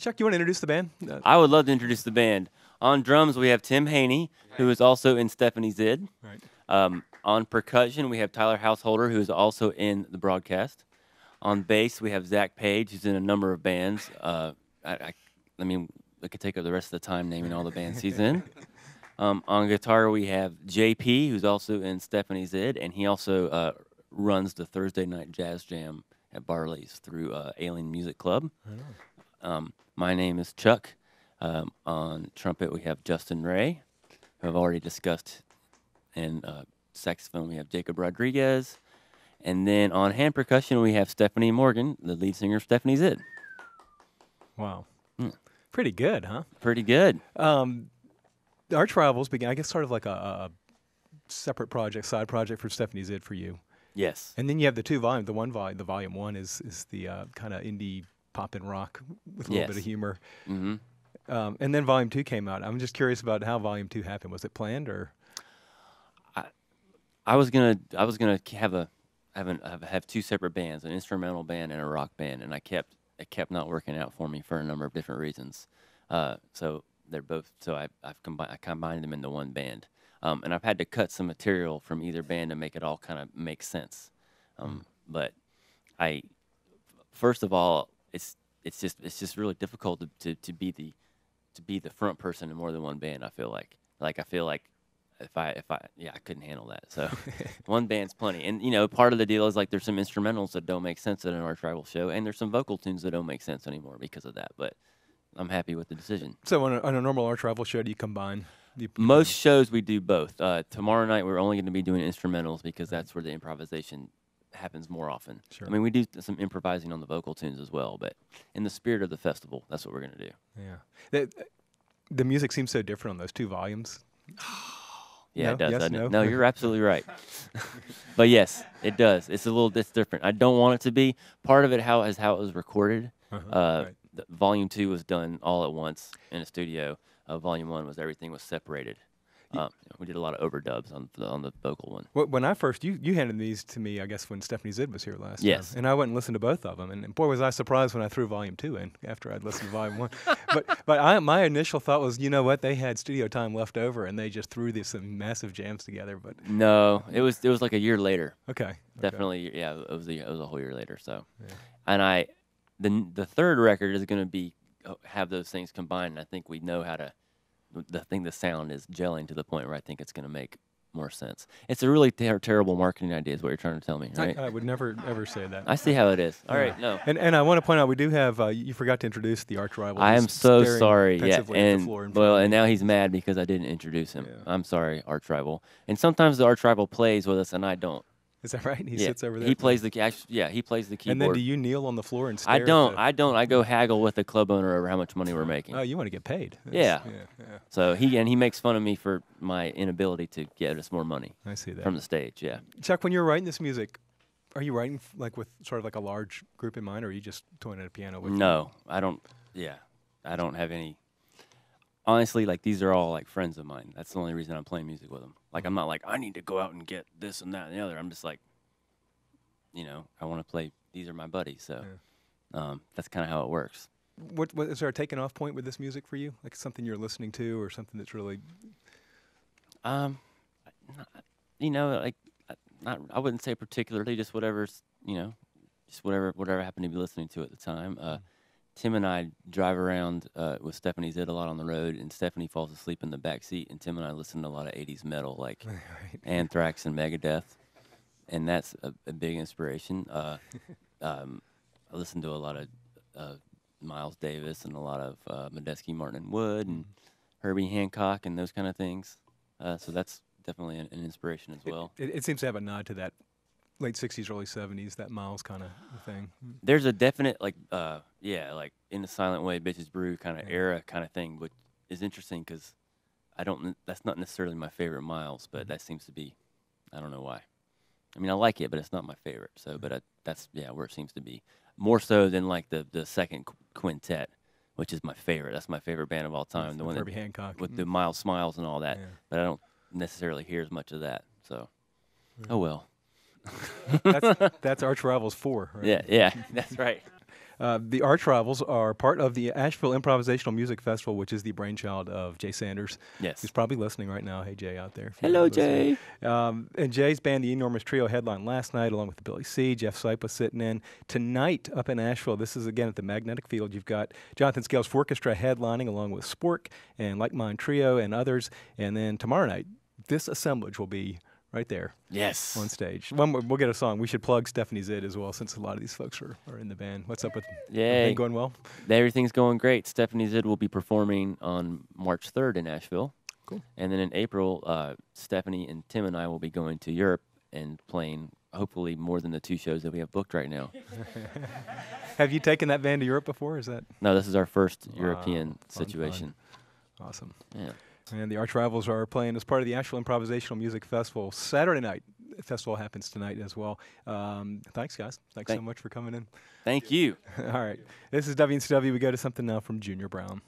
Chuck, you want to introduce the band? I would love to introduce the band. On drums, we have Tim Haney, who is also in Stephanie Zid. Right. On percussion, we have Tyler Householder, who is also in the broadcast. On bass, we have Zach Page, who's in a number of bands. I could take up the rest of the time naming all the bands he's in. On guitar, we have JP, who's also in Stephanie Zid, and he also runs the Thursday night jazz jam at Barley's through Alien Music Club. My name is Chuck. On trumpet, we have Justin Ray, who I've already discussed. And saxophone, we have Jacob Rodriguez. And then on hand percussion, we have Stephanie Morgan, the lead singer of Stephanie Zid. Wow. Pretty good, huh? Pretty good. Archrivals began, I guess, sort of like a separate project, side project for Stephanie Zid for you. Yes. And then you have the two volumes. The volume one is the kind of indie pop and rock with a little bit of humor. Mm-hmm. And then volume 2 came out. I'm just curious about how volume 2 happened. Was it planned or? I was gonna have two separate bands, an instrumental band and a rock band, and it kept not working out for me for a number of different reasons. So they're both. So I combined them into one band, and I've had to cut some material from either band to make it all kind of make sense. But first of all, it's just really difficult to be the front person in more than one band. I feel like if I couldn't handle that. So one band's plenty. And part of the deal is like there's some instrumentals that don't make sense at an Archrival show, and there's some vocal tunes that don't make sense anymore because of that. But I'm happy with the decision. So on a normal Archrival show, do you combine? Most shows we do both. Tomorrow night we're only going to be doing instrumentals because that's where the improvisation happens more often. Sure. I mean, we do some improvising on the vocal tunes as well, but in the spirit of the festival, that's what we're going to do. Yeah. The music seems so different on those two volumes. Yeah, no? it does, Yes, doesn't no? it? No, you're absolutely right. But yes, it does. It's different. I don't want it to be. Part of it is how it was recorded. Right. Volume 2 was done all at once in a studio. Volume 1 was everything was separated. We did a lot of overdubs on the vocal one. When I first, you handed these to me, I guess, when Stephanie Zid was here last Yes. time. And I went and listened to both of them. And boy, was I surprised when I threw Volume 2 in after I'd listened to Volume 1. But my initial thought was, you know what, they had studio time left over, and they just threw some massive jams together. But no, it was like a year later. Okay. Definitely, yeah, it was a whole year later. So, and the third record is going to have those things combined. And I think we know how to. The sound is gelling to the point where I think it's going to make more sense. It's a really terrible marketing idea is what you're trying to tell me, right? I would never, ever say that. I see how it is. All right, no. And I want to point out, we do have, you forgot to introduce the Archrivals. I am so sorry. Yeah, At the floor and now he's mad because I didn't introduce him. Yeah. I'm sorry, Archrival. And sometimes the Archrival plays with us and I don't. Is that right? He sits over there. He plays the keyboard. And then do you kneel on the floor and stare? I don't. I go haggle with the club owner over how much money we're making. Oh, you want to get paid? Yeah. So he makes fun of me for my inability to get us more money. I see that from the stage. Yeah. Chuck, when you're writing this music, are you writing like with sort of like a large group in mind, or are you just toying at a piano with? No, I don't. Yeah, I don't have any. Honestly, like these are all like friends of mine. That's the only reason I'm playing music with them. Like I'm not like I need to go out and get this and that and the other. I'm just like, I want to play. These are my buddies. So that's kind of how it works. What is there a taking off point with this music for you? Like something you're listening to, or something that's really. Like not. I wouldn't say particularly. Just whatever's. Just whatever happened to be listening to at the time. Tim and I drive around with Stephanie Zid a lot on the road, and Stephanie falls asleep in the back seat, and Tim and I listen to a lot of 80s metal, like Anthrax and Megadeth, and that's a big inspiration. I listen to a lot of Miles Davis and a lot of Medeski, Martin and Wood, and Herbie Hancock and those kind of things. So that's definitely an inspiration as well. It seems to have a nod to that late 60s, early 70s, that Miles kind of thing. There's a definite, like In the Silent Way, Bitches Brew kind of era kind of thing, which is interesting because that's not necessarily my favorite Miles, but that seems to be, I don't know why. I mean, I like it, but it's not my favorite. So, but that's where it seems to be. More so than like the second quintet, which is my favorite. That's my favorite band of all time. The one Herbie Hancock. With the Miles Smiles and all that. Yeah. But I don't necessarily hear as much of that. So, oh well. That's Archrivals 4, right? Yeah, that's right. The Archrivals are part of the Asheville Improvisational Music Festival, which is the brainchild of Jay Sanders. Yes. He's probably listening right now. Hey, Jay, out there. if you're Hello, listening. Jay. And Jay's band, the Enormous Trio, headlined last night along with Billy C. Jeff Sipe was sitting in. Tonight up in Asheville, this is again at the Magnetic Field. You've got Jonathan Scales Orchestra headlining along with Spork and Like Mine Trio and others. And then tomorrow night, this assemblage will be right there Yes. on stage. We'll get a song. We should plug Stephanie Zid as well, since a lot of these folks are in the band. What's up with Yay. everything going well? Everything's going great. Stephanie Zid will be performing on March 3rd in Asheville. Cool. And then in April, Stephanie and Tim and I will be going to Europe and playing hopefully more than the 2 shows that we have booked right now. Have you taken that band to Europe before? Is that No, this is our first European fun. situation. awesome? Yeah. And the Archrivals are playing as part of the Asheville Improvisational Music Festival Saturday night. The festival happens tonight as well. Thanks, guys. Thanks so much for coming in. Thank you. All right. This is WNCW. We go to something now from Junior Brown.